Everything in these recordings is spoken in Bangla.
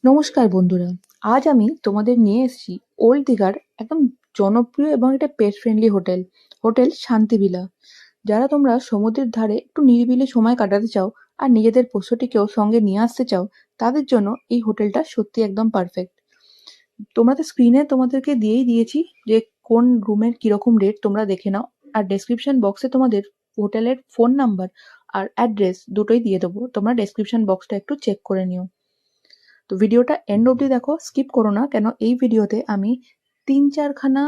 নমস্কার বন্ধুরা, আজ আমি তোমাদের নিয়ে এসেছি ওল্ড দীঘার একদম জনপ্রিয় এবং এটা পেট ফ্রেন্ডলি হোটেল, হোটেল শান্তিভিলা। যারা তোমরা সমুদ্রের ধারে একটু নিরিবিলি সময় কাটাতে চাও আর নিজেদের পোষ্যটিকেও সঙ্গে নিয়ে আসতে চাও, তাদের জন্য এই হোটেলটা সত্যি একদম পারফেক্ট। তোমরা তো স্ক্রিনে তোমাদেরকে দিয়েই দিয়েছি যে কোন রুমের কিরকম রেট, তোমরা দেখে নাও। আর ডেসক্রিপশন বক্সে তোমাদের হোটেলের ফোন নাম্বার আর অ্যাড্রেস দুটোই দিয়ে দেবো, তোমরা ডেসক্রিপশন বক্সটা একটু চেক করে নিও। তো ভিডিওটা এন্ড অবধি দেখো, স্কিপ করো না, কেন এই ভিডিওতে আমি ৩-৪খানা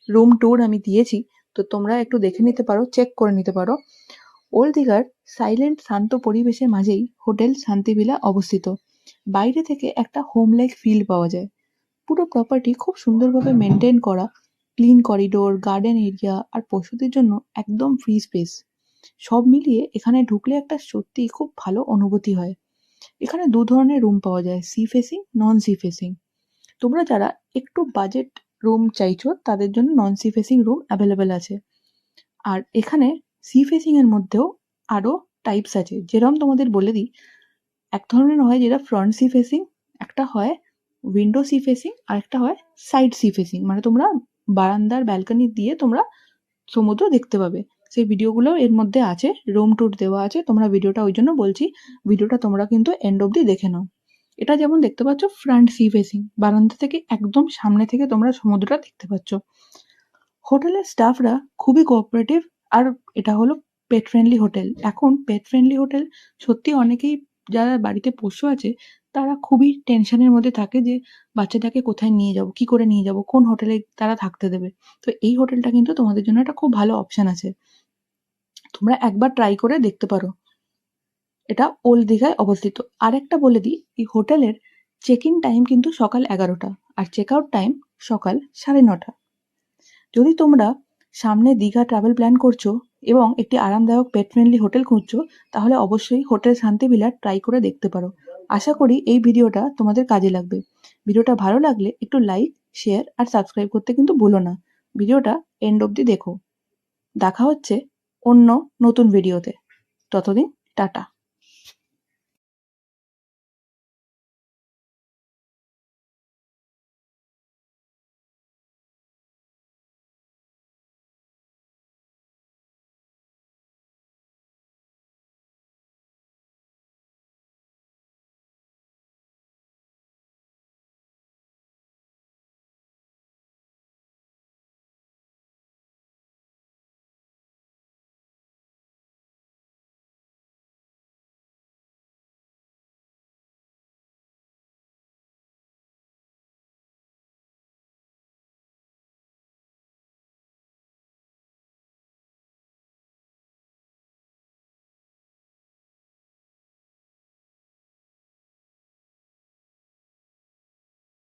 রুম ট্যুর আমি দিয়েছি। তো তোমরা একটু দেখে নিতে পারো, চেক করে নিতে পারো। ওল্ড দীঘার সাইলেন্ট শান্ত পরিবেশের মাঝেই হোটেল শান্তিভিলা অবস্থিত। বাইরে থেকে একটা হোম লাইক ফিল পাওয়া যায়। পুরো প্রপার্টি খুব সুন্দরভাবে মেনটেন করা, ক্লিন করিডোর, গার্ডেন এরিয়া আর পশুদের জন্য একদম ফ্রি স্পেস। সব মিলিয়ে এখানে ঢুকলে একটা সত্যিই খুব ভালো অনুভূতি হয়। এখানে দু ধরনের রুম পাওয়া যায়, সি ফেসিং, নন সি ফেসিং। তোমরা যারা একটু বাজেট রুম চাইছো তাদের জন্য নন সি ফেসিং রুম অ্যাভেলেবেল আছে। আর এখানে সি ফেসিং এর মধ্যেও আরো টাইপস আছে, যেরকম তোমাদের বলে দিই। এক ধরনের হয় যেটা ফ্রন্ট সি ফেসিং, একটা হয় উইন্ডো সি ফেসিং, আর একটা হয় সাইড সি ফেসিং, মানে তোমরা বারান্দার ব্যালকনি দিয়ে তোমরা সমুদ্র দেখতে পাবে। সেই ভিডিওগুলো এর মধ্যে আছে, রুম ট্যুর দেওয়া আছে। তোমরা ভিডিওটা ওই জন্য বলছি, ভিডিওটা তোমরা কিন্তু এন্ড অব্দি দেখে নাও। এটা যেমন দেখতে পাচ্ছ ফ্রন্ট সি ফেসিং, বারান্দা থেকে একদম সামনে থেকে তোমরা সমুদ্রটা দেখতে পাচ্ছ। হোটেলের স্টাফরা খুবই কোঅপারেটিভ। আর এটা হলো পেট ফ্রেন্ডলি হোটেল। এখন পেট ফ্রেন্ডলি হোটেল সত্যি অনেকেই যারা বাড়িতে পোষ্য আছে তারা খুবই টেনশনের মধ্যে থাকে যে বাচ্চাটাকে কোথায় নিয়ে যাব, কি করে নিয়ে যাব, কোন হোটেলে তারা থাকতে দেবে। তো এই হোটেলটা কিন্তু তোমাদের জন্য একটা খুব ভালো অপশন আছে, তোমরা একবার ট্রাই করে দেখতে পারো। এটা ওল্ড দীঘায় অবস্থিত। আরেকটা বলে দিই, এই হোটেলের চেক ইন টাইম কিন্তু সকাল 11টা, আর চেক আউট টাইম সকাল 9:30। যদি তোমরা সামনে দীঘা ট্রাভেল প্ল্যান করছো এবং একটি আরামদায়ক পেট ফ্রেন্ডলি হোটেল খুঁজছো, তাহলে অবশ্যই হোটেল শান্তিভিলা ট্রাই করে দেখতে পারো। আশা করি এই ভিডিওটা তোমাদের কাজে লাগবে। ভিডিওটা ভালো লাগলে একটু লাইক, শেয়ার আর সাবস্ক্রাইব করতে কিন্তু ভুলো না। ভিডিওটা এন্ড অবধি দেখো। দেখা হচ্ছে অন্য নতুন ভিডিওতে। ততদিন টাটা।